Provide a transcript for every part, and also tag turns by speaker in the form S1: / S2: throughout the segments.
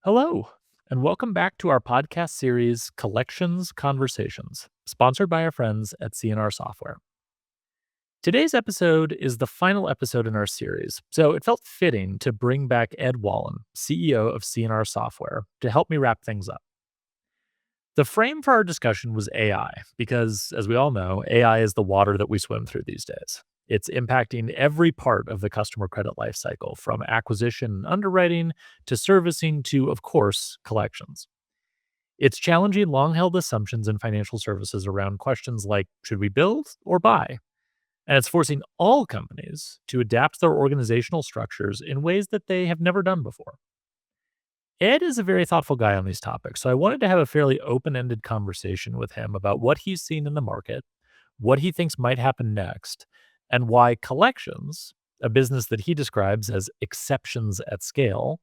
S1: Hello, and welcome back to our podcast series, Collections Conversations, sponsored by our friends at C&R Software. Today's episode is the final episode in our series, so it felt fitting to bring back Ed Wallen, CEO of C&R Software, to help me wrap things up. The frame for our discussion was AI, because, as we all know, AI is the water that we swim through these days. It's impacting every part of the customer credit lifecycle, from acquisition and underwriting to servicing to, of course, collections. It's challenging long held assumptions in financial services around questions like should we build or buy? And it's forcing all companies to adapt their organizational structures in ways that they have never done before. Ed is a very thoughtful guy on these topics, so I wanted to have a fairly open ended conversation with him about what he's seen in the market, what he thinks might happen next, and why collections, a business that he describes as exceptions at scale,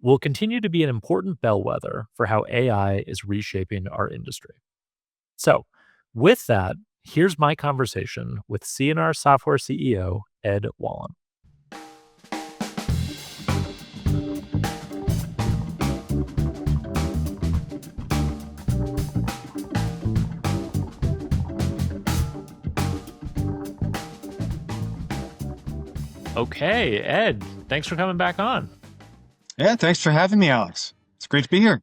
S1: will continue to be an important bellwether for how AI is reshaping our industry. So, with that, here's my conversation with C&R Software CEO Ed Wallen. Okay, Ed, thanks for coming back on.
S2: Yeah, thanks for having me, Alex. It's great to be here.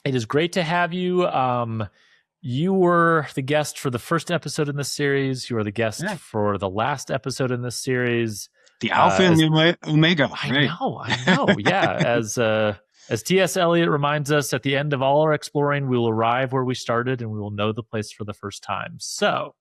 S1: It is great to have you. You were the guest for the first episode in this series. You were the guest for the last episode in this series.
S2: The Alpha and the Omega.
S1: I know. Yeah, as T.S. Eliot reminds us, at the end of all our exploring, we will arrive where we started, and we will know the place for the first time. So,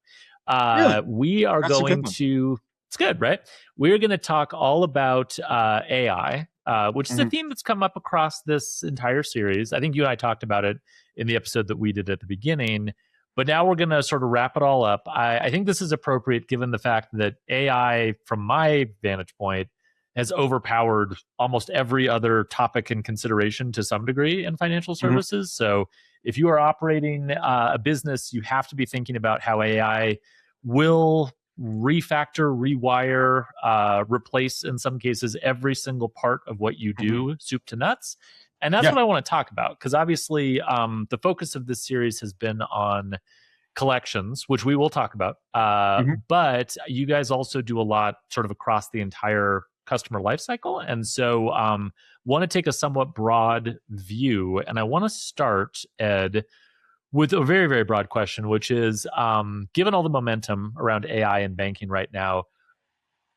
S1: we are going to. It's good, right? We're going to talk all about AI, which is a theme that's come up across this entire series. I think you and I talked about it in the episode that we did at the beginning, but now we're going to sort of wrap it all up. I think this is appropriate given the fact that AI, from my vantage point, has overpowered almost every other topic and consideration to some degree in financial services. So if you are operating a business, you have to be thinking about how AI will refactor, rewire, replace, in some cases, every single part of what you do, soup to nuts. And that's what I want to talk about, because obviously the focus of this series has been on collections, which we will talk about. But you guys also do a lot sort of across the entire customer lifecycle. And so want to take a somewhat broad view. And I want to start, Ed, with a very, very broad question, which is, given all the momentum around AI and banking right now,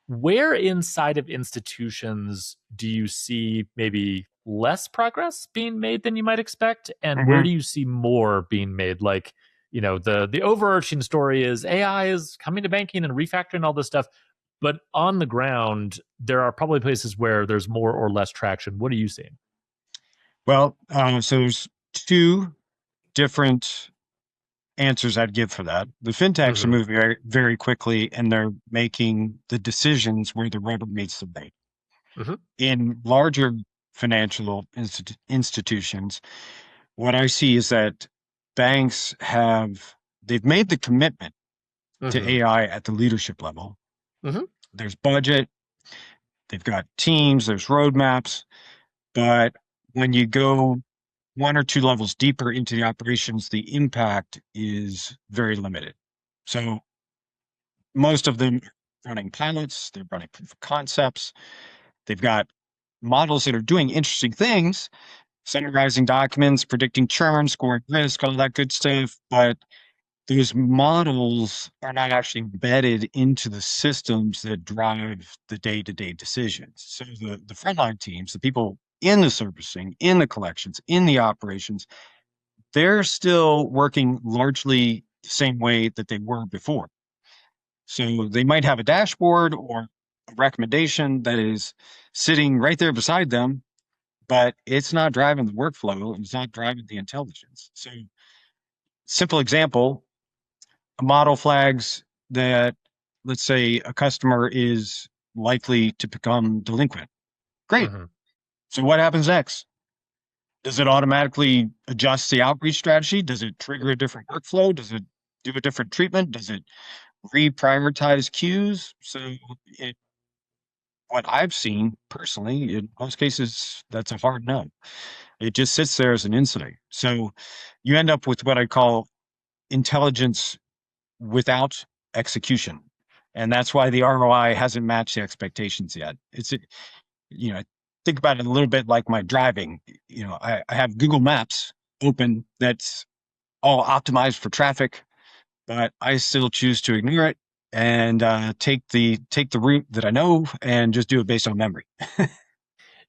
S1: where inside of institutions do you see maybe less progress being made than you might expect? And where do you see more being made? Like, you know, the overarching story is AI is coming to banking and refactoring all this stuff. But on the ground, there are probably places where there's more or less traction. What are you seeing?
S2: Well, so there's two different answers I'd give for that. The fintechs are moving very, very quickly, and they're making the decisions where the rubber meets the road. In larger financial institutions, what I see is that banks they've made the commitment to AI at the leadership level. There's budget, they've got teams, there's roadmaps, but when you go one or two levels deeper into the operations, the impact is very limited. So most of them are running pilots, they're running proof of concepts, they've got models that are doing interesting things, summarizing documents, predicting churn, scoring risk, all that good stuff, but those models are not actually embedded into the systems that drive the day-to-day decisions. So the frontline teams, the people in the servicing, in the collections, in the operations, they're still working largely the same way that they were before. So they might have a dashboard or a recommendation that is sitting right there beside them, but it's not driving the workflow, it's not driving the intelligence. So simple example, a model flags that, let's say, a customer is likely to become delinquent. Great. So what happens next? Does it automatically adjust the outreach strategy? Does it trigger a different workflow? Does it do a different treatment? Does it reprioritize queues? So what I've seen personally, in most cases, that's a hard no. It just sits there as an insight. So you end up with what I call intelligence without execution. And that's why the ROI hasn't matched the expectations yet. You know, think about it a little bit like my driving. I have Google Maps open that's all optimized for traffic, but I still choose to ignore it and take the route that I know and just do it based on memory.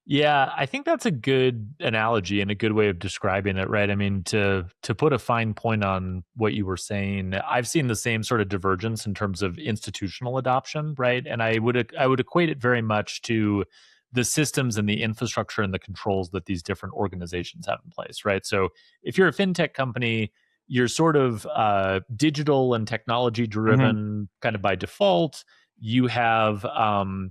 S1: Yeah, I think that's a good analogy and a good way of describing it, right? I mean, to put a fine point on what you were saying, I've seen the same sort of divergence in terms of institutional adoption, right? And I would equate it very much to the systems and the infrastructure and the controls that these different organizations have in place, right? So if you're a fintech company, you're sort of digital and technology
S2: Mm-hmm.
S1: driven kind of by default. You have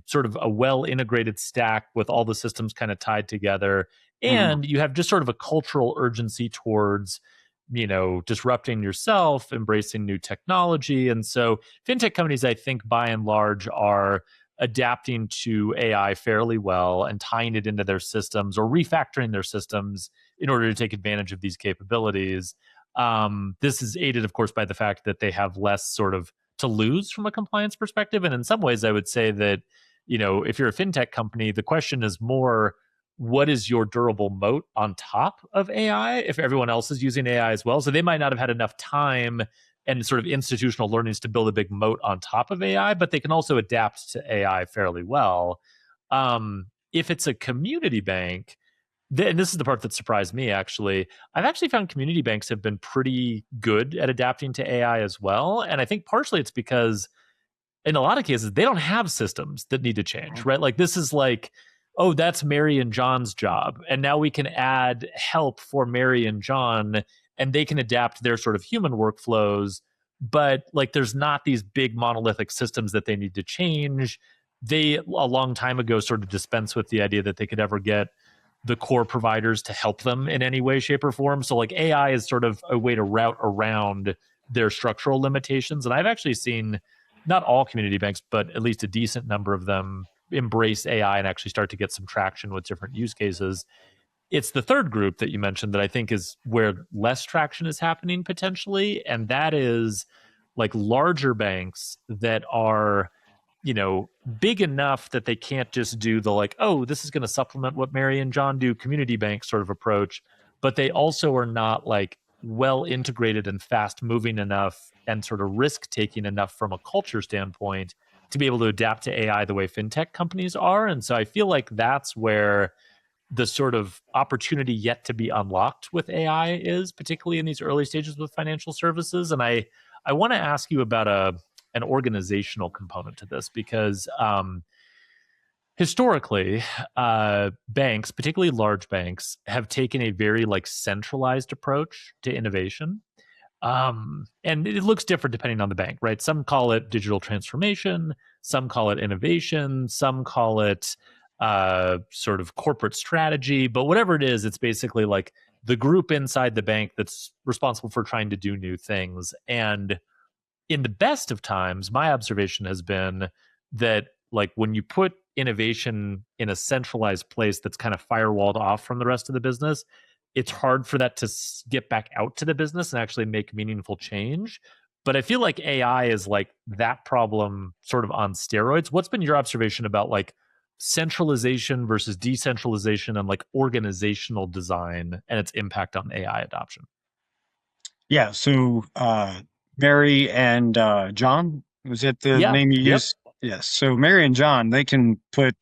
S1: sort of a well integrated stack with all the systems kind of tied together,
S2: Mm-hmm.
S1: and you have just sort of a cultural urgency towards disrupting yourself, embracing new technology. And so fintech companies, I think, by and large, are adapting to AI fairly well and tying it into their systems or refactoring their systems in order to take advantage of these capabilities. This is aided, of course, by the fact that they have less sort of to lose from a compliance perspective. And in some ways, I would say that, if you're a fintech company, the question is more, what is your durable moat on top of AI if everyone else is using AI as well? So they might not have had enough time and sort of institutional learnings to build a big moat on top of AI, but they can also adapt to AI fairly well. If it's a community bank, and this is the part that surprised me actually. I've actually found community banks have been pretty good at adapting to AI as well. And I think partially it's because in a lot of cases, they don't have systems that need to change, right? Like this is like, oh, that's Mary and John's job. And now we can add help for Mary and John, and they can adapt their sort of human workflows. But like there's not these big monolithic systems that they need to change. They, a long time ago, sort of dispense with the idea that they could ever get the core providers to help them in any way, shape, or form. So like AI is sort of a way to route around their structural limitations. And I've actually seen not all community banks, but at least a decent number of them embrace AI and actually start to get some traction with different use cases. It's the third group that you mentioned that I think is where less traction is happening potentially. And that is like larger banks that are big enough that they can't just do the like, oh, this is going to supplement what Mary and John do community bank sort of approach, but they also are not like well integrated and fast moving enough and sort of risk taking enough from a culture standpoint to be able to adapt to AI the way fintech companies are. And so I feel like that's where the sort of opportunity yet to be unlocked with AI is, particularly in these early stages with financial services. And I want to ask you about an organizational component to this because historically, banks, particularly large banks, have taken a very like centralized approach to innovation. And it looks different depending on the bank, right? Some call it digital transformation, some call it innovation, some call it sort of corporate strategy. But whatever it is, it's basically like the group inside the bank that's responsible for trying to do new things. And in the best of times, my observation has been that like when you put innovation in a centralized place that's kind of firewalled off from the rest of the business, it's hard for that to get back out to the business and actually make meaningful change. But I feel like AI is like that problem sort of on steroids. What's been your observation about like centralization versus decentralization and like organizational design and its impact on AI adoption?
S2: Yeah. So Mary and John, was it the
S1: Yeah.
S2: name you
S1: Yep.
S2: used? Yes. So Mary and John, they can put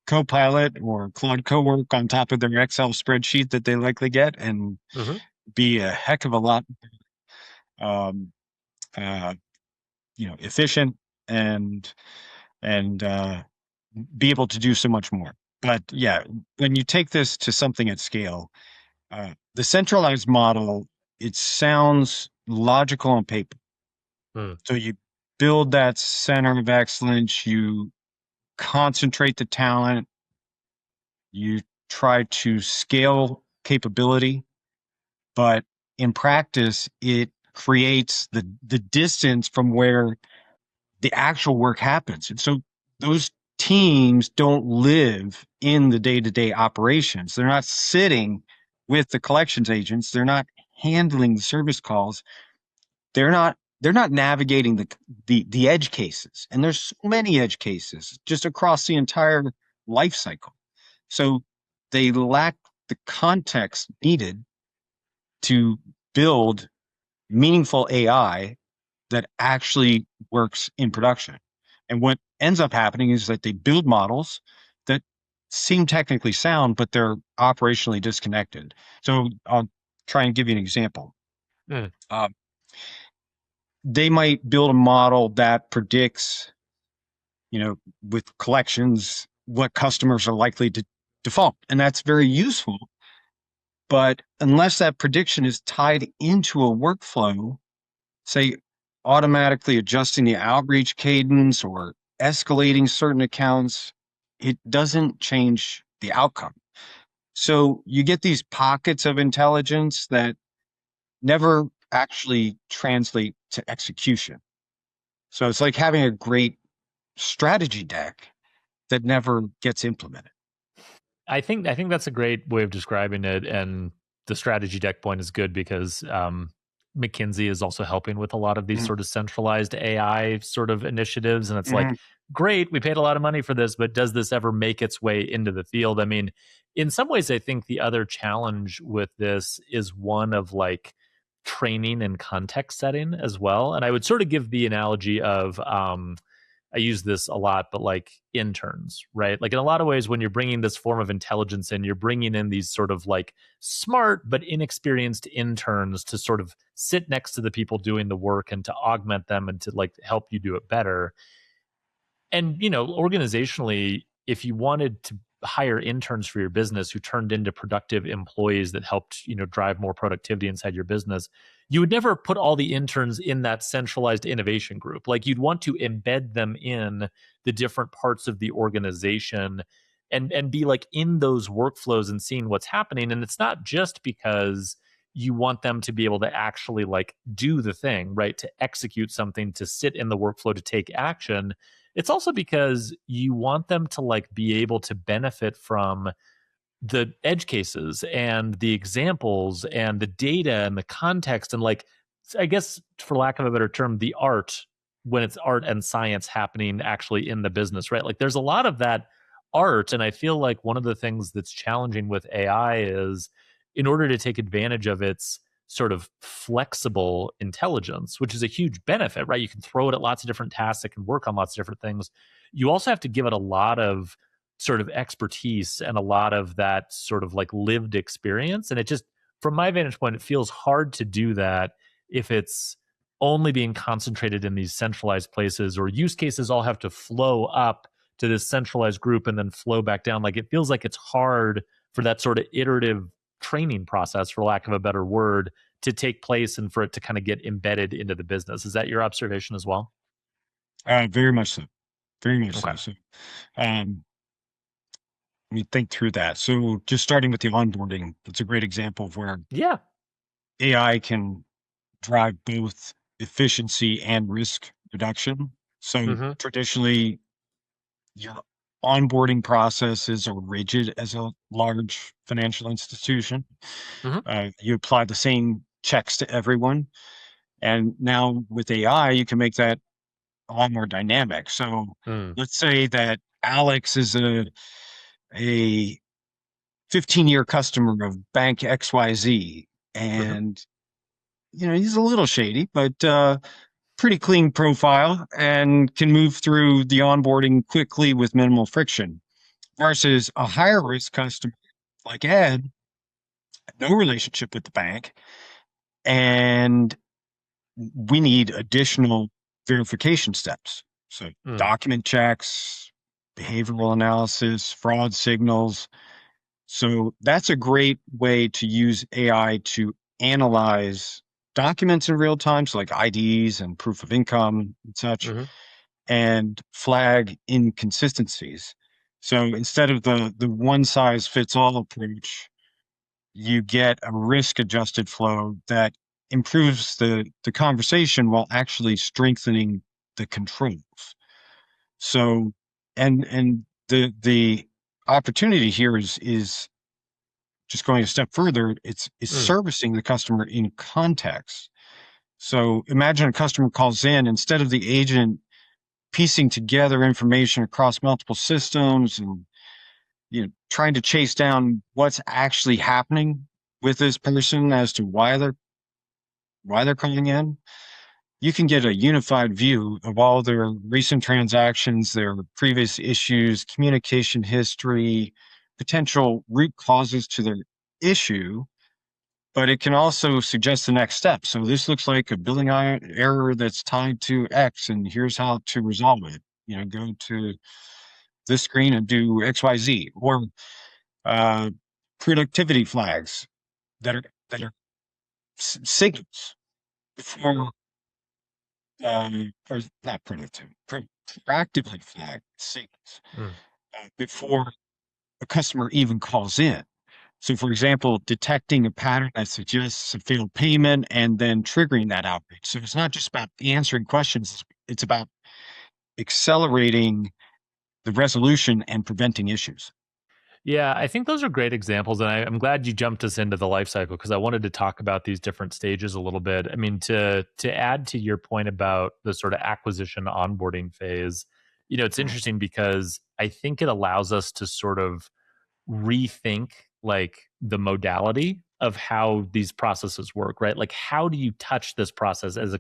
S2: Copilot or Claude Cowork on top of their Excel spreadsheet that they likely get and
S1: Mm-hmm.
S2: be a heck of a lot um, uh, efficient and and be able to do so much more. But yeah, when you take this to something at scale, the centralized model, it sounds logical on paper.
S1: Mm.
S2: So you build that center of excellence, you concentrate the talent, you try to scale capability, but in practice, it creates the distance from where the actual work happens. And so those teams don't live in the day-to-day operations. They're not sitting with the collections agents. They're not handling the service calls. They're not navigating the edge cases. And there's so many edge cases just across the entire life cycle. So they lack the context needed to build meaningful AI that actually works in production. And what ends up happening is that they build models that seem technically sound, but they're operationally disconnected. So I'll try and give you an example.
S1: Mm.
S2: They might build a model that predicts, with collections, what customers are likely to default. And that's very useful. But unless that prediction is tied into a workflow, say automatically adjusting the outreach cadence or escalating certain accounts, it doesn't change the outcome. So you get these pockets of intelligence that never actually translate to execution. So it's like having a great strategy deck that never gets implemented.
S1: I think that's a great way of describing it, and the strategy deck point is good because McKinsey is also helping with a lot of these
S2: Mhm.
S1: sort of centralized AI sort of initiatives, and it's like,
S2: Mhm.
S1: great, we paid a lot of money for this, but does this ever make its way into the field? I mean, in some ways, I think the other challenge with this is one of like training and context setting as well, and I would sort of give the analogy of I use this a lot, but like interns, right? Like in a lot of ways, when you're bringing this form of intelligence in, you're bringing in these sort of like smart but inexperienced interns to sort of sit next to the people doing the work and to augment them and to like help you do it better. And organizationally, if you wanted to hire interns for your business who turned into productive employees that helped drive more productivity inside your business, you would never put all the interns in that centralized innovation group. Like, you'd want to embed them in the different parts of the organization and be like in those workflows and seeing what's happening. And it's not just because you want them to be able to actually like do the thing, right, to execute something, to sit in the workflow, to take action. It's also because you want them to like be able to benefit from the edge cases and the examples and the data and the context and like, I guess, for lack of a better term, the art, when it's art and science happening actually in the business, right? Like, there's a lot of that art, and I feel like one of the things that's challenging with AI is, in order to take advantage of its sort of flexible intelligence, which is a huge benefit, right? You can throw it at lots of different tasks, it can work on lots of different things. You also have to give it a lot of sort of expertise and a lot of that sort of like lived experience. And it just, from my vantage point, it feels hard to do that if it's only being concentrated in these centralized places, or use cases all have to flow up to this centralized group and then flow back down. Like, it feels like it's hard for that sort of iterative training process, for lack of a better word, to take place and for it to kind of get embedded into the business. Is that your observation as well?
S2: Very much so. Very much
S1: Okay.
S2: so. So, um, let me think through that. So, just starting with the onboarding, that's a great example of where
S1: Yeah.
S2: AI can drive both efficiency and risk reduction. So,
S1: Mm-hmm.
S2: traditionally, your onboarding processes are rigid as a large financial institution.
S1: Mm-hmm.
S2: You apply the same checks to everyone. And now with AI, you can make that a lot more dynamic. So
S1: Mm.
S2: let's say that Alex is a 15-year customer of bank XYZ,
S1: Mm-hmm.
S2: and he's a little shady, but pretty clean profile and can move through the onboarding quickly with minimal friction. Versus a higher risk customer like Ed, no relationship with the bank, and we need additional verification steps. So
S1: Mm.
S2: document checks, behavioral analysis, fraud signals. So that's a great way to use AI to analyze documents in real time, so like IDs and proof of income and such,
S1: Mm-hmm.
S2: and flag inconsistencies. So instead of the one size fits all approach, you get a risk adjusted flow that improves the conversation while actually strengthening the controls. So and the opportunity here is just going a step further, it's
S1: Mm.
S2: servicing the customer in context. So imagine a customer calls in, instead of the agent piecing together information across multiple systems and trying to chase down what's actually happening with this person as to why they're calling in. You can get a unified view of all their recent transactions, their previous issues, communication history, potential root causes to their issue, but it can also suggest the next step. So this looks like a billing error that's tied to X, and here's how to resolve it. Go to this screen and do XYZ, or uh, productivity flags that are signals for or not productive, proactively flag signals
S1: Mm.
S2: before a customer even calls in. So, for example, detecting a pattern that suggests a failed payment and then triggering that outreach. So it's not just about answering questions; it's about accelerating the resolution and preventing issues.
S1: Yeah, I think those are great examples, and I'm glad you jumped us into the life cycle because I wanted to talk about these different stages a little bit. I mean, to add to your point about the sort of acquisition onboarding phase, it's interesting because I think it allows us to sort of rethink like the modality of how these processes work, right? Like, how do you touch this process as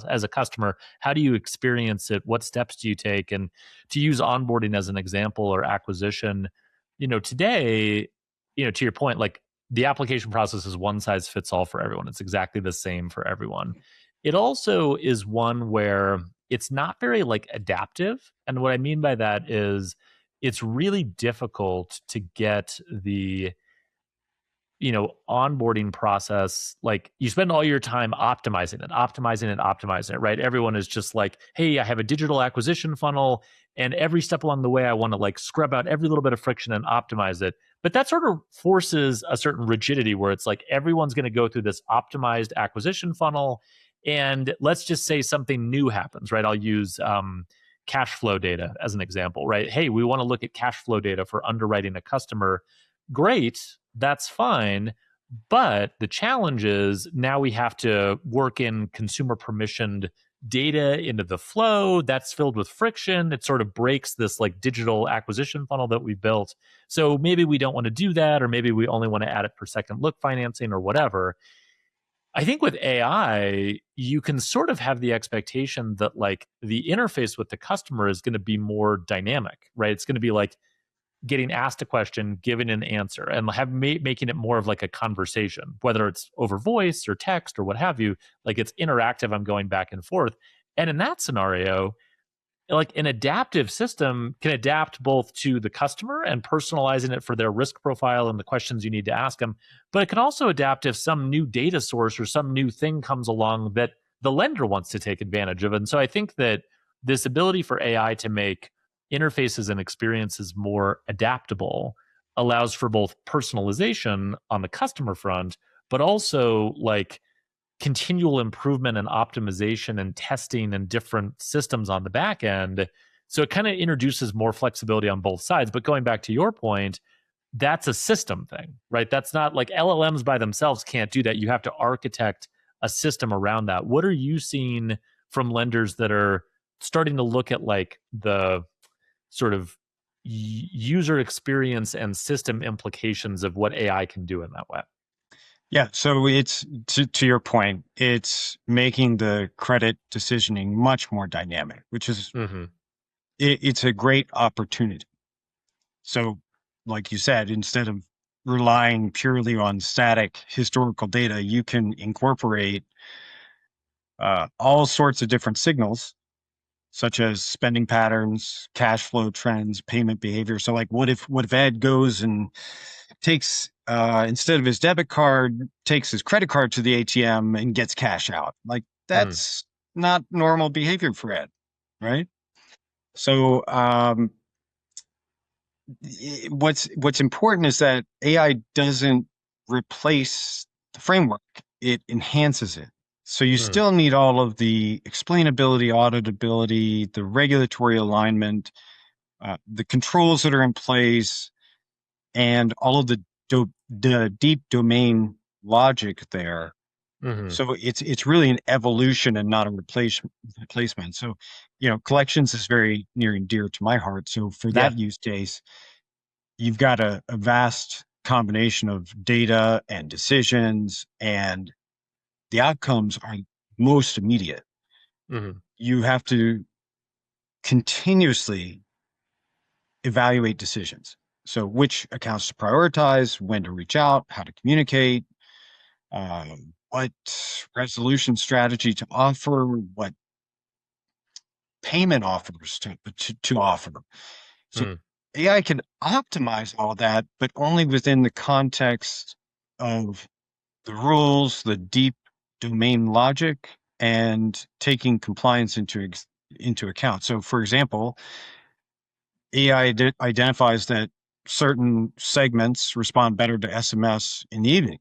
S1: as a customer? How do you experience it? What steps do you take? And to use onboarding as an example or acquisition, today, to your point, like the application process is one size fits all for everyone. It's exactly the same for everyone. It also is one where it's not very like adaptive. And what I mean by that is it's really difficult to get the onboarding process. Like, you spend all your time optimizing it, right? Everyone is just like, hey, I have a digital acquisition funnel, and every step along the way I want to like scrub out every little bit of friction and optimize it. But that sort of forces a certain rigidity where it's like everyone's going to go through this optimized acquisition funnel, and let's just say something new happens, right? I'll use cash flow data as an example, right? Hey, we want to look at cash flow data for underwriting a customer. Great, that's fine. But the challenge is now we have to work in consumer permissioned data into the flow that's filled with friction. It sort of breaks this like digital acquisition funnel that we built. So maybe we don't want to do that, or maybe we only want to add it for second look financing or whatever. I think with AI, you can sort of have the expectation that like the interface with the customer is going to be more dynamic, right? It's going to be like getting asked a question, giving an answer, and making it more of like a conversation, whether it's over voice or text or what have you. Like, it's interactive. I'm going back and forth. And in that scenario, like an adaptive system can adapt both to the customer and personalizing it for their risk profile and the questions you need to ask them. But it can also adapt if some new data source or some new thing comes along that the lender wants to take advantage of. And so I think that this ability for AI to make interfaces and experiences more adaptable allows for both personalization on the customer front, but also like continual improvement and optimization and testing and different systems on the back end. So it kind of introduces more flexibility on both sides. But going back to your point, that's a system thing, right? That's not like LLMs by themselves can't do that. You have to architect a system around that. What are you seeing from lenders that are starting to look at like the sort of user experience and system implications of what AI can do in that way?
S2: Yeah, so it's to your point, it's making the credit decisioning much more dynamic, which is
S1: Mm-hmm.
S2: it's a great opportunity. So, like you said, instead of relying purely on static historical data, you can incorporate all sorts of different signals, such as spending patterns, cash flow trends, payment behavior. So, like, what if Ed goes and takes instead of his debit card, takes his credit card to the ATM and gets cash out? Like,
S1: Mm.
S2: that's not normal behavior for Ed, right? So, what's important is that AI doesn't replace the framework; it enhances it. So you
S1: Mm.
S2: still need all of the explainability, auditability, the regulatory alignment, the controls that are in place, and all of the the deep domain logic there.
S1: Mm-hmm.
S2: So it's really an evolution and not a replacement. So, collections is very near and dear to my heart. So for
S1: Yeah.
S2: that use case, you've got a vast combination of data and decisions, and the outcomes are most immediate.
S1: Mm-hmm.
S2: You have to continuously evaluate decisions. So which accounts to prioritize, when to reach out, how to communicate, what resolution strategy to offer, what payment offers to offer. So
S1: Mm-hmm.
S2: AI can optimize all that, but only within the context of the rules, the deep domain logic, and taking compliance into account. So, for example, AI identifies that certain segments respond better to SMS in the evening.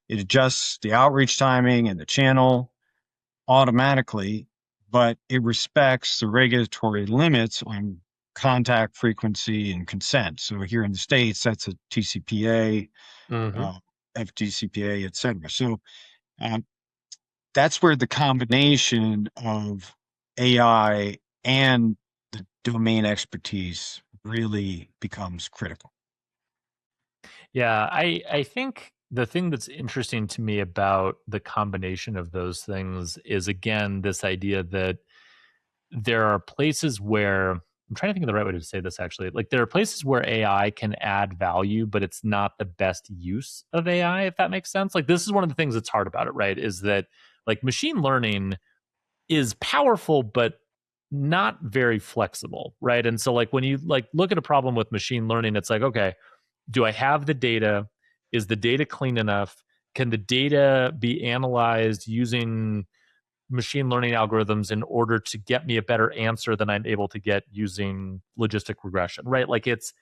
S2: It adjusts the outreach timing and the channel automatically, but it respects the regulatory limits on contact frequency and consent. So here in the States, that's a TCPA,
S1: Mm-hmm.
S2: uh, FDCPA, et cetera. So uh, that's where the combination of AI and the domain expertise really becomes critical.
S1: Yeah, I think the thing that's interesting to me about the combination of those things is again this idea that there are places where I'm trying to think of the right way to say this actually. Like there are places where AI can add value, but it's not the best use of AI, if that makes sense. Like this is one of the things that's hard about it, right? Is that like machine learning is powerful, but not very flexible, right? And so like when you like look at a problem with machine learning, it's like, okay, do I have the data? Is the data clean enough? Can the data be analyzed using machine learning algorithms in order to get me a better answer than I'm able to get using logistic regression, right? Like it's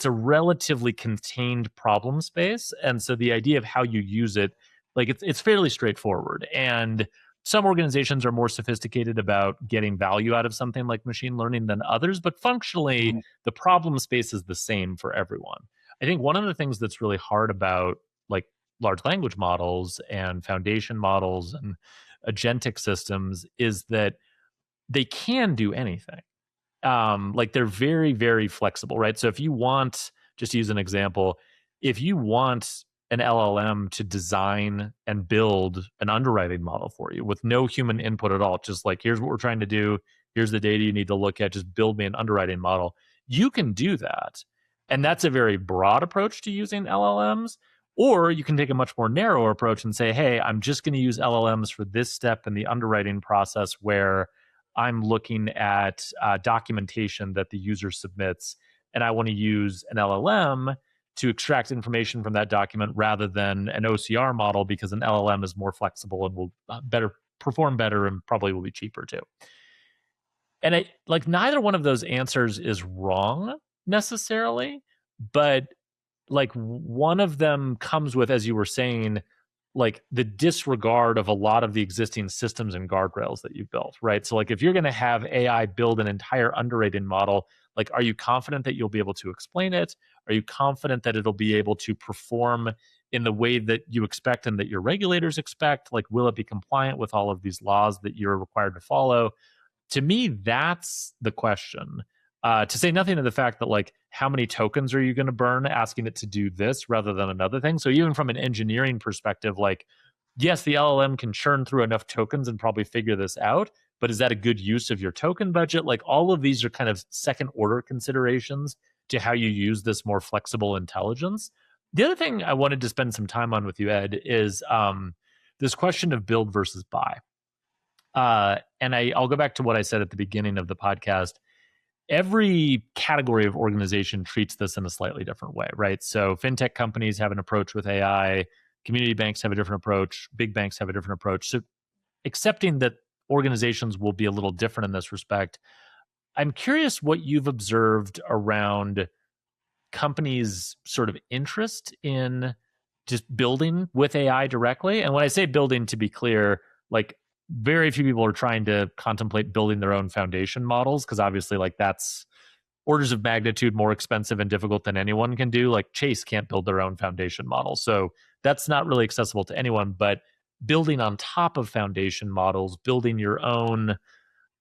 S1: a relatively contained problem space, and so the idea of how you use it, like it's fairly straightforward. And some organizations are more sophisticated about getting value out of something like machine learning than others, but functionally,
S2: Mhm.
S1: the problem space is the same for everyone. I think one of the things that's really hard about like large language models and foundation models and agentic systems is that they can do anything. Like they're very, very flexible, right? So if you want, just to use an example, if you want an LLM to design and build an underwriting model for you with no human input at all, just like here's what we're trying to do, here's the data you need to look at, just build me an underwriting model. You can do that. And that's a very broad approach to using LLMs. Or you can take a much more narrow approach and say, hey, I'm just going to use LLMs for this step in the underwriting process where I'm looking at documentation that the user submits, and I want to use an LLM to extract information from that document rather than an OCR model because an LLM is more flexible and will better perform better and probably will be cheaper too. And I like neither one of those answers is wrong necessarily, but like one of them comes with, as you were saying, like the disregard of a lot of the existing systems and guardrails that you've built, right? So like if you're going to have AI build an entire underwriting model, like are you confident that you'll be able to explain it? Are you confident that it'll be able to perform in the way that you expect and that your regulators expect? Like will it be compliant with all of these laws that you're required to follow? To me, that's the question. To say nothing of the fact that, like, how many tokens are you going to burn asking it to do this rather than another thing? So, even from an engineering perspective, like, yes, the LLM can churn through enough tokens and probably figure this out, but is that a good use of your token budget? Like, all of these are kind of second order considerations to how you use this more flexible intelligence. The other thing I wanted to spend some time on with you, Ed, is this question of build versus buy. I'll go back to what I said at the beginning of the podcast. Every category of organization treats this in a slightly different way, right? So, fintech companies have an approach with AI, community banks have a different approach, big banks have a different approach. So, accepting that organizations will be a little different in this respect, I'm curious what you've observed around companies' sort of interest in just building with AI directly. And when I say building, to be clear, like very few people are trying to contemplate building their own foundation models because obviously, like that's orders of magnitude more expensive and difficult than anyone can do. Like Chase can't build their own foundation model. So that's not really accessible to anyone. But building on top of foundation models, building your own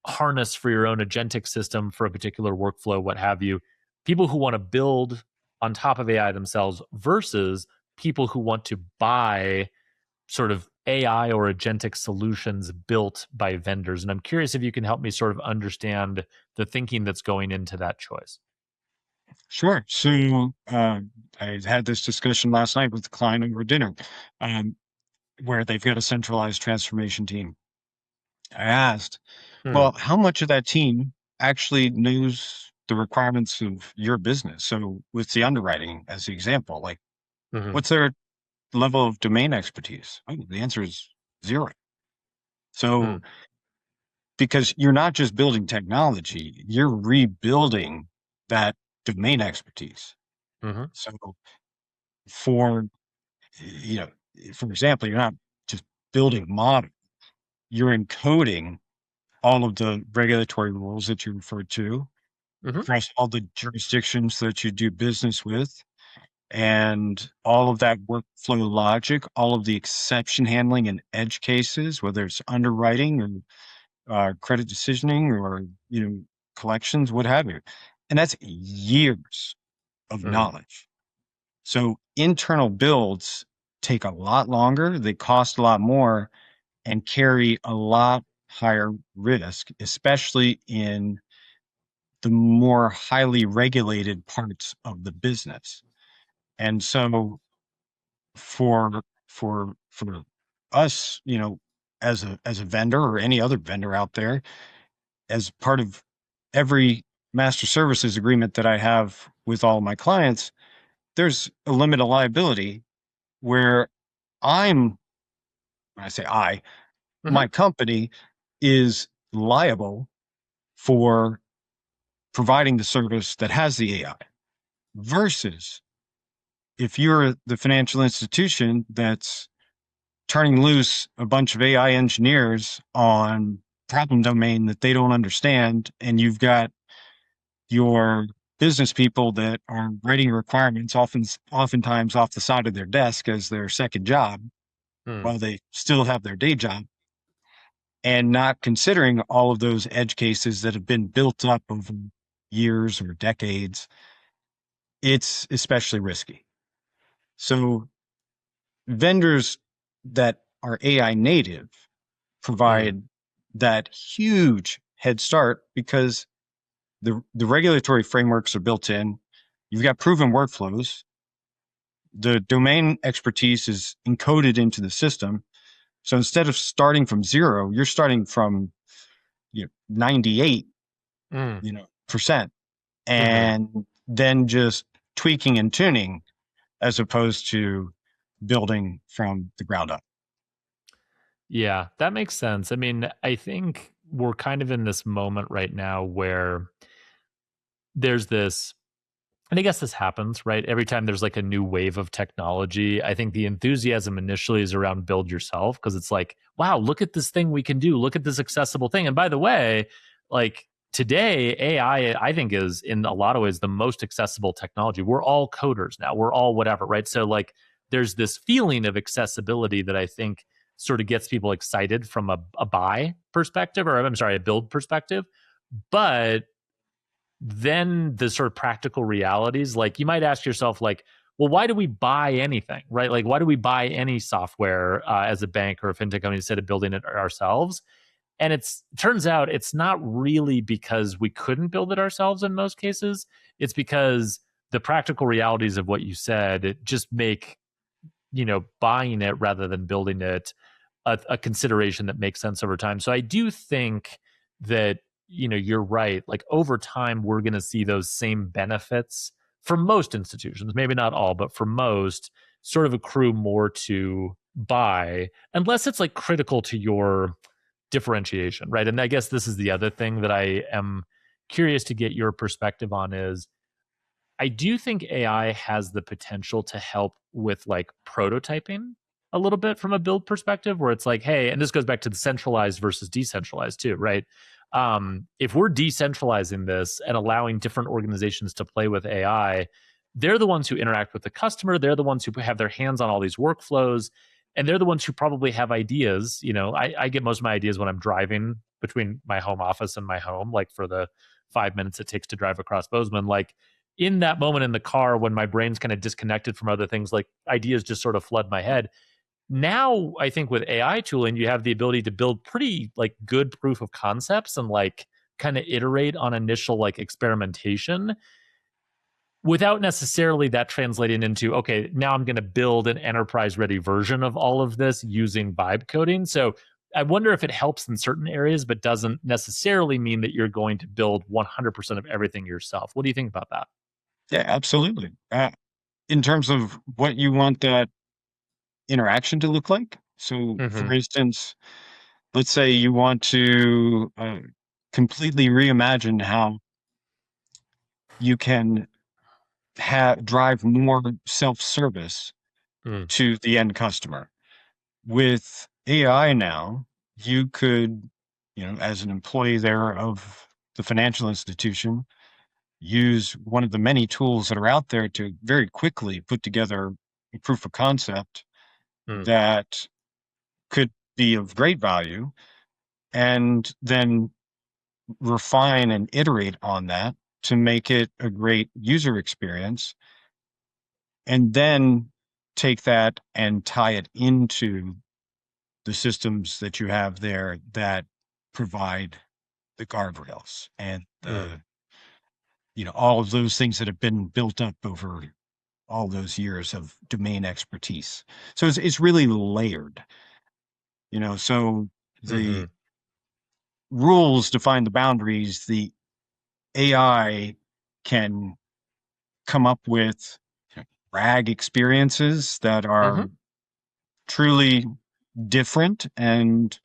S1: harness for your own agentic system for a particular workflow, what have you, people who want to build on top of AI themselves versus people who want to buy sort of AI or agentic solutions built by vendors. And I'm curious if you can help me sort of understand the thinking that's going into that choice.
S2: Sure. So I had this discussion last night with the client over dinner, um, where they've got a centralized transformation team. I asked,
S1: Hmm.
S2: well, how much of that team actually knows the requirements of your business? So with the underwriting as the example, like
S1: Mm-hmm.
S2: what's their level of domain expertise? Oh, the answer is zero.
S1: Mm.
S2: So because you're not just building technology, you're rebuilding that domain expertise.
S1: Mm-hmm.
S2: So for, you know, for example, you're not just building model, you're encoding all of the regulatory rules that you referred to
S1: Mm-hmm.
S2: across all the jurisdictions that you do business with, and all of that workflow logic, all of the exception handling and edge cases, whether it's underwriting or credit decisioning or collections, what have you. And that's years of
S1: Mm-hmm.
S2: knowledge. So internal builds take a lot longer, they cost a lot more, and carry a lot higher risk, especially in the more highly regulated parts of the business. And so for us, as a vendor or any other vendor out there, as part of every master services agreement that I have with all my clients, there's a limit of liability where I'm, when I say
S1: Mm-hmm.
S2: my company is liable for providing the service that has the AI versus if you're the financial institution that's turning loose a bunch of AI engineers on problem domain that they don't understand, and you've got your business people that are writing requirements oftentimes off the side of their desk as their second job
S1: Mm.
S2: while they still have their day job, and not considering all of those edge cases that have been built up over years or decades, it's especially risky. So vendors that are AI native
S1: Mm.
S2: provide that huge head start because the regulatory frameworks are built in. You've got proven workflows. The domain expertise is encoded into the system. So instead of starting from zero, you're starting from 98,
S1: Mm.
S2: percent,
S1: Mm-hmm.
S2: and then just tweaking and tuning as opposed to building from the ground up.
S1: Yeah, that makes sense. I mean, I think we're kind of in this moment right now where there's this, and I guess this happens, right? Every time there's like a new wave of technology, I think the enthusiasm initially is around build yourself because it's like, wow, look at this thing we can do. Look at this accessible thing. And by the way, like today, AI, I think, is in a lot of ways the most accessible technology. We're all coders now, we're all whatever, right? So, like, there's this feeling of accessibility that I think sort of gets people excited from a buy perspective, or I'm sorry, a build perspective. But then the sort of practical realities, like you might ask yourself, like, well, why do we buy anything, right? Like, why do we buy any software as a bank or a fintech company instead of building it ourselves? And turns out it's not really because we couldn't build it ourselves in most cases. It's because the practical realities of what you said, it just make, buying it rather than building it a consideration that makes sense over time. So I do think that, you're right. Like over time, we're going to see those same benefits for most institutions, maybe not all, but for most, sort of accrue more to buy, unless it's like critical to your differentiation, right? And I guess this is the other thing that I am curious to get your perspective on is I do think AI has the potential to help with like prototyping a little bit from a build perspective, where it's like, hey, and this goes back to the centralized versus decentralized too, right? if we're decentralizing this and allowing different organizations to play with AI, they're the ones who interact with the customer. They're the ones who have their hands on all these workflows, and they're the ones who probably have ideas. I get most of my ideas when I'm driving between my home office and my home, like for the 5 minutes it takes to drive across Bozeman. Like in that moment in the car when my brain's kind of disconnected from other things, like ideas just sort of flood my head. Now I think with AI tooling, you have the ability to build pretty like good proof of concepts and like kind of iterate on initial like experimentation without necessarily that translating into, okay, now I'm going to build an enterprise ready version of all of this using vibe coding. So I wonder if it helps in certain areas, but doesn't necessarily mean that you're going to build 100% of everything yourself. What do you think about that?
S2: Yeah, absolutely. In terms of what you want that interaction to look like. So,
S1: Mm-hmm.
S2: for instance, let's say you want to completely reimagine how you can drive more self-service
S1: Mm,
S2: to the end customer. With AI now, you could, as an employee there of the financial institution, use one of the many tools that are out there to very quickly put together a proof of concept
S1: mm,
S2: that could be of great value, and then refine and iterate on that to make it a great user experience, and then take that and tie it into the systems that you have there that provide the guardrails and
S1: mm.
S2: all of those things that have been built up over all those years of domain expertise. So it's really layered, so
S1: Mm-hmm.
S2: the rules define the boundaries. The AI can come up with RAG experiences that
S1: Mm-hmm.
S2: are truly different and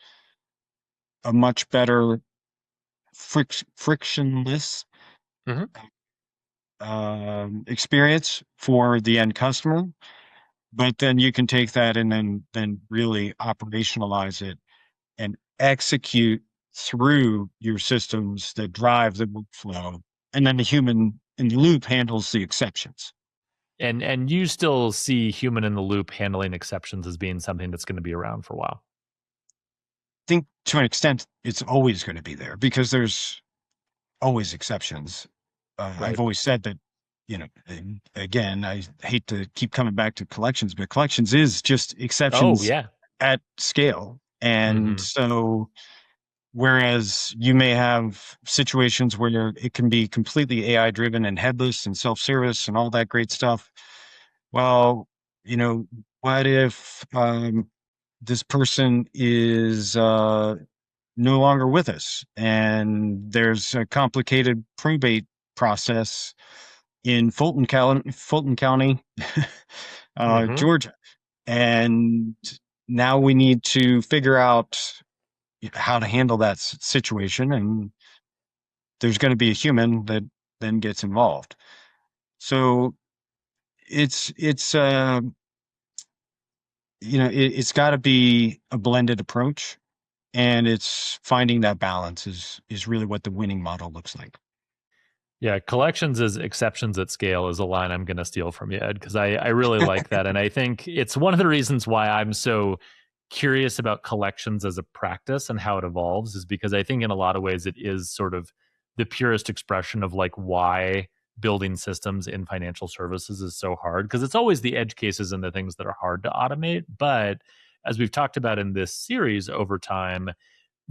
S2: a much better frictionless
S1: Mm-hmm.
S2: experience for the end customer. But then you can take that and then really operationalize it and execute through your systems that drive the workflow. And then the human in the loop handles the exceptions.
S1: And you still see human in the loop handling exceptions as being something that's going to be around for a while.
S2: I think to an extent, it's always going to be there because there's always exceptions. I've
S1: Right.
S2: always said that, and again, I hate to keep coming back to collections, but collections is just
S1: Oh,
S2: exceptions
S1: yeah.
S2: at scale. And
S1: Mm-hmm.
S2: so, whereas you may have situations where it can be completely AI driven and headless and self service and all that great stuff. Well, you know, what if this person is no longer with us and there's a complicated probate process in Fulton County,
S1: Mm-hmm.
S2: Georgia, and now we need to figure out how to handle that situation, and there's going to be a human that then gets involved. So it's it's got to be a blended approach, and it's finding that balance is really what the winning model looks like.
S1: Yeah, collections is exceptions at scale is a line I'm going to steal from you, Ed, because I really like that. And I think it's one of the reasons why I'm so curious about collections as a practice and how it evolves, is because I think in a lot of ways it is sort of the purest expression of like why building systems in financial services is so hard, because it's always the edge cases and the things that are hard to automate. But as we've talked about in this series over time,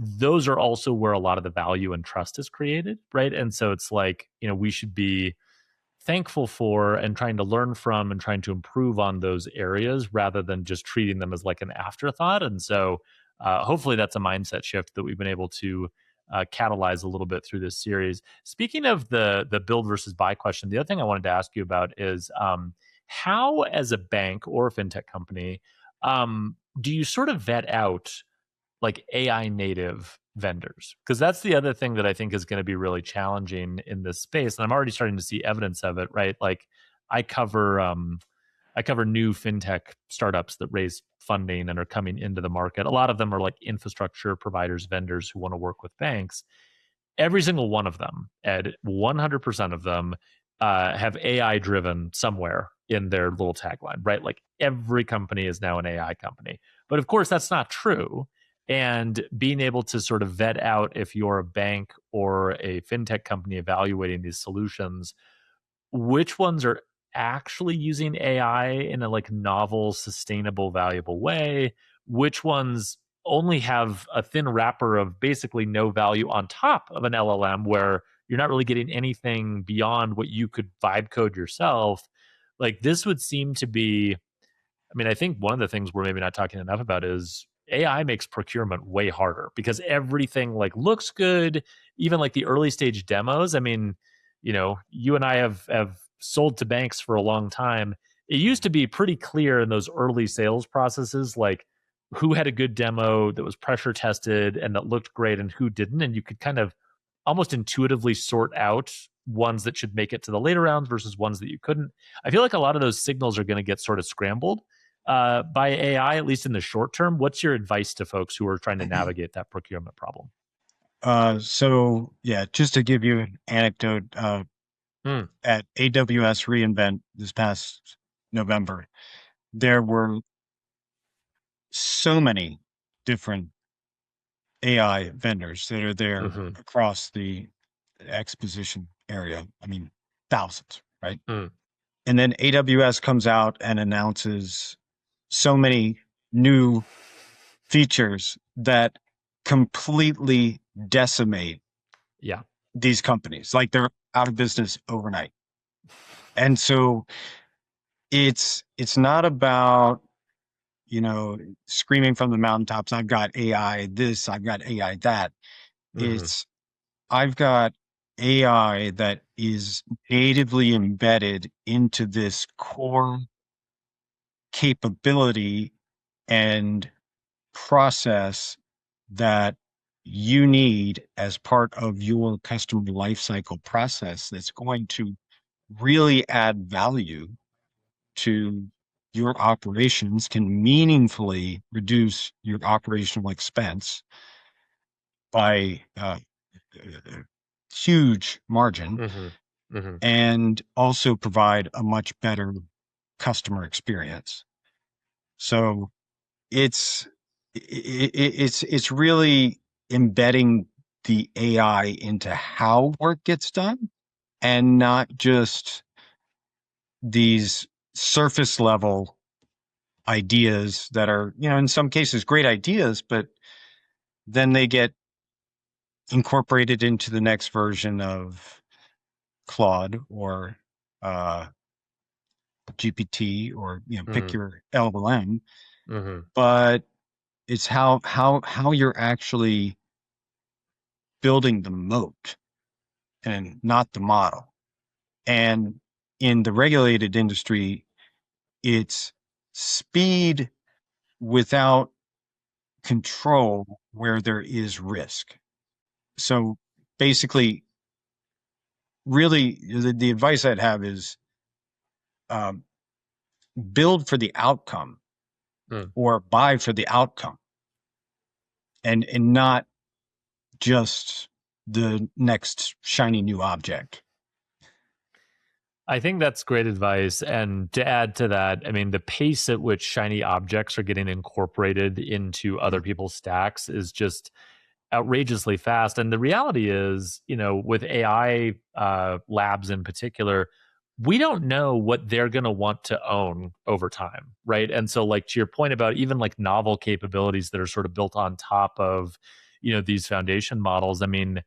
S1: those are also where a lot of the value and trust is created, right? And so it's like, we should be thankful for and trying to learn from and trying to improve on those areas rather than just treating them as like an afterthought. And so hopefully that's a mindset shift that we've been able to catalyze a little bit through this series. Speaking of the build versus buy question, the other thing I wanted to ask you about is how, as a bank or a fintech company, do you sort of vet out like AI native vendors? Because that's the other thing that I think is going to be really challenging in this space, and I'm already starting to see evidence of it. Right, like I cover I cover new fintech startups that raise funding and are coming into the market. A lot of them are like infrastructure providers, vendors who want to work with banks. every single one of them, Ed, 100% of them have AI driven somewhere in their little tagline, right? Like every company is now an AI company. But of course, that's not true. And being able to sort of vet out if you're a bank or a fintech company evaluating these solutions, which ones are actually using AI in a like novel, sustainable, valuable way, which ones only have a thin wrapper of basically no value on top of an LLM where you're not really getting anything beyond what you could vibe code yourself. Like this would seem to be, I mean, I think one of the things we're maybe not talking enough about is AI makes procurement way harder because everything like looks good, even like the early stage demos. I mean, you and I have sold to banks for a long time. It used to be pretty clear in those early sales processes, like who had a good demo that was pressure tested and that looked great and who didn't. And you could kind of almost intuitively sort out ones that should make it to the later rounds versus ones that you couldn't. I feel like a lot of those signals are going to get sort of scrambled by AI, at least in the short term. What's your advice to folks who are trying to navigate that procurement problem?
S2: So yeah, just to give you an anecdote, at AWS reInvent this past November, there were so many different AI vendors that are there across the exposition area. I mean, thousands, right? And then AWS comes out and announces so many new features that completely decimate these companies. Like they're out of business overnight. And so it's not about, screaming from the mountaintops, I've got AI this, I've got AI that. It's I've got AI that is natively embedded into this core capability and process that you need as part of your customer lifecycle process that's going to really add value to your operations, can meaningfully reduce your operational expense by huge margin, and also provide a much better customer experience. So it's really embedding the AI into how work gets done and not just these surface level ideas that are, in some cases great ideas, but then they get incorporated into the next version of Claude or GPT or pick your LLM. But it's how you're actually building the moat and not the model. And in the regulated industry, it's speed without control where there is risk. So basically, really, the advice I'd have is build for the outcome or buy for the outcome, and not just the next shiny new object.
S1: I think that's great advice. And to add to that, I mean, the pace at which shiny objects are getting incorporated into other people's stacks is just outrageously fast. And the reality is, with AI labs in particular, we don't know what they're going to want to own over time, right? And so, like, to your point about even like novel capabilities that are sort of built on top of, these foundation models. I mean,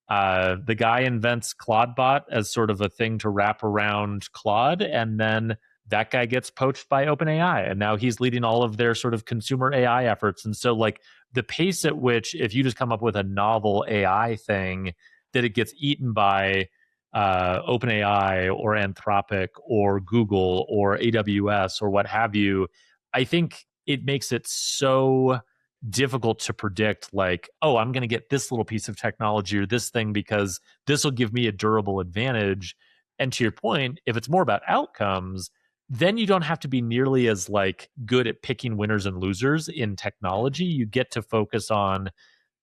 S1: the guy invents Claudebot as sort of a thing to wrap around Claude, and then that guy gets poached by OpenAI, and now he's leading all of their sort of consumer AI efforts. And so, like, the pace at which, if you just come up with a novel AI thing, that it gets eaten by OpenAI or Anthropic or Google or AWS or what have you, I think it makes it so difficult to predict, like, oh, I'm going to get this little piece of technology or this thing because this will give me a durable advantage. And to your point, if it's more about outcomes, then you don't have to be nearly as like good at picking winners and losers in technology. You get to focus on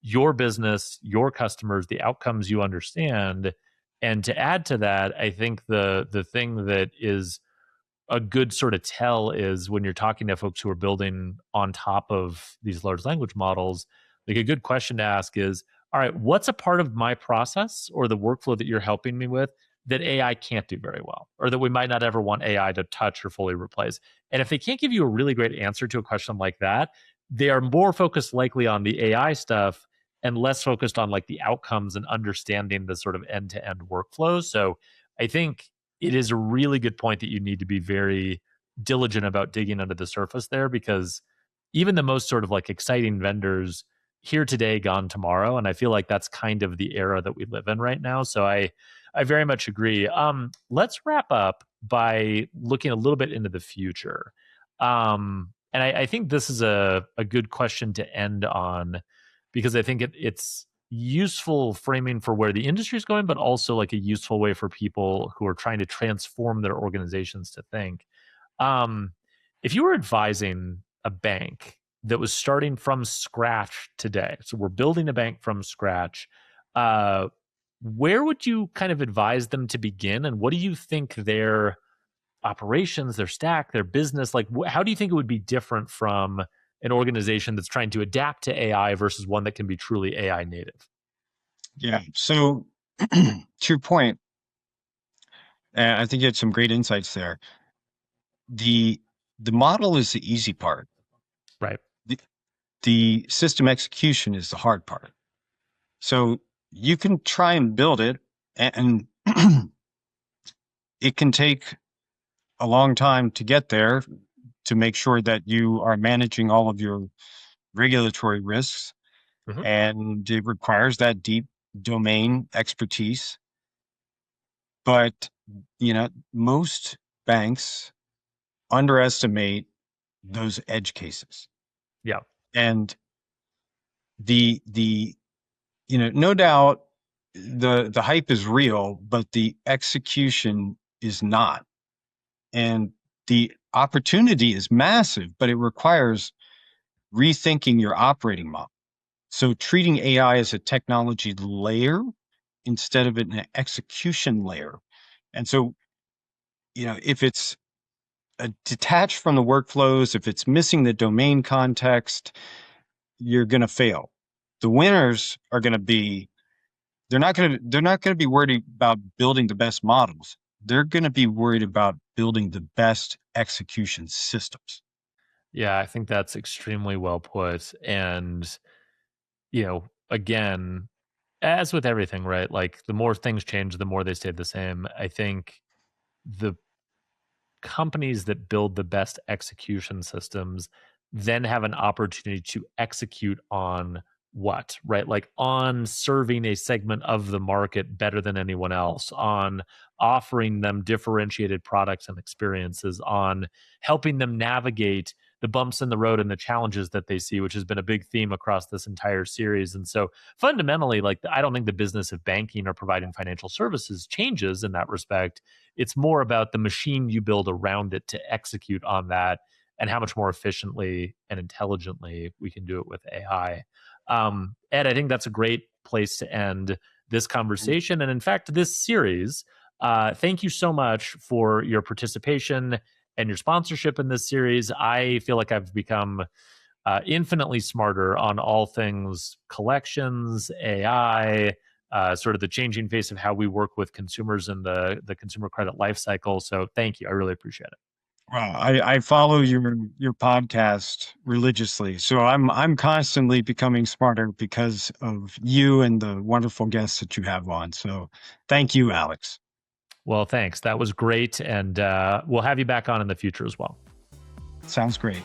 S1: your business, your customers, the outcomes you understand. And to add to that, I think the thing that is a good sort of tell is when you're talking to folks who are building on top of these large language models, like a good question to ask is, all right, what's a part of my process or the workflow that you're helping me with that AI can't do very well, or that we might not ever want AI to touch or fully replace? And if they can't give you a really great answer to a question like that, they are more focused likely on the AI stuff and less focused on like the outcomes and understanding the sort of end-to-end workflow. So I think it is a really good point that you need to be very diligent about digging under the surface there, because even the most sort of like exciting vendors, here today, gone tomorrow. And I feel like that's kind of the era that we live in right now. So I very much agree. Let's wrap up by looking a little bit into the future. And I think this is a good question to end on, because I think it's useful framing for where the industry is going, but also like a useful way for people who are trying to transform their organizations to think. Um, if you were advising a bank that was starting from scratch today, so we're building a bank from scratch, where would you kind of advise them to begin? And what do you think their operations, their stack, their business, like how do you think it would be different from an organization that's trying to adapt to AI versus one that can be truly AI native?
S2: Yeah. So to your point, I think you had some great insights there. The the model is the easy part.
S1: Right.
S2: The, the system execution is the hard part. So you can try and build it, and it can take a long time to get there to make sure that you are managing all of your regulatory risks.
S1: Mhm.
S2: And it requires that deep domain expertise. But, most banks underestimate those edge cases.
S1: Yeah.
S2: And the no doubt the hype is real, but the execution is not. And the opportunity is massive, but it requires rethinking your operating model. So treating AI as a technology layer instead of an execution layer. And so, if it's detached from the workflows, if it's missing the domain context, you're going to fail. The winners are going to be, they're not going to be worried about building the best models. They're going to be worried about building the best execution systems.
S1: Yeah, I think that's extremely well put. And, again, as with everything, right? Like the more things change, the more they stay the same. I think the companies that build the best execution systems then have an opportunity to execute on what, right? Like on serving a segment of the market better than anyone else, on offering them differentiated products and experiences, on helping them navigate the bumps in the road and the challenges that they see, which has been a big theme across this entire series. And so fundamentally, like I don't think the business of banking or providing financial services changes in that respect. It's more about the machine you build around it to execute on that, and how much more efficiently and intelligently we can do it with AI. Ed, I think that's a great place to end this conversation. And in fact, this series. Thank you so much for your participation and your sponsorship in this series. I feel like I've become infinitely smarter on all things collections, AI, sort of the changing face of how we work with consumers in the consumer credit lifecycle. So thank you. I really appreciate it.
S2: Wow, I follow your podcast religiously, so I'm constantly becoming smarter because of you and the wonderful guests that you have on. So, thank you, Alex.
S1: Well, thanks. That was great. And we'll have you back on in the future as well.
S2: Sounds great.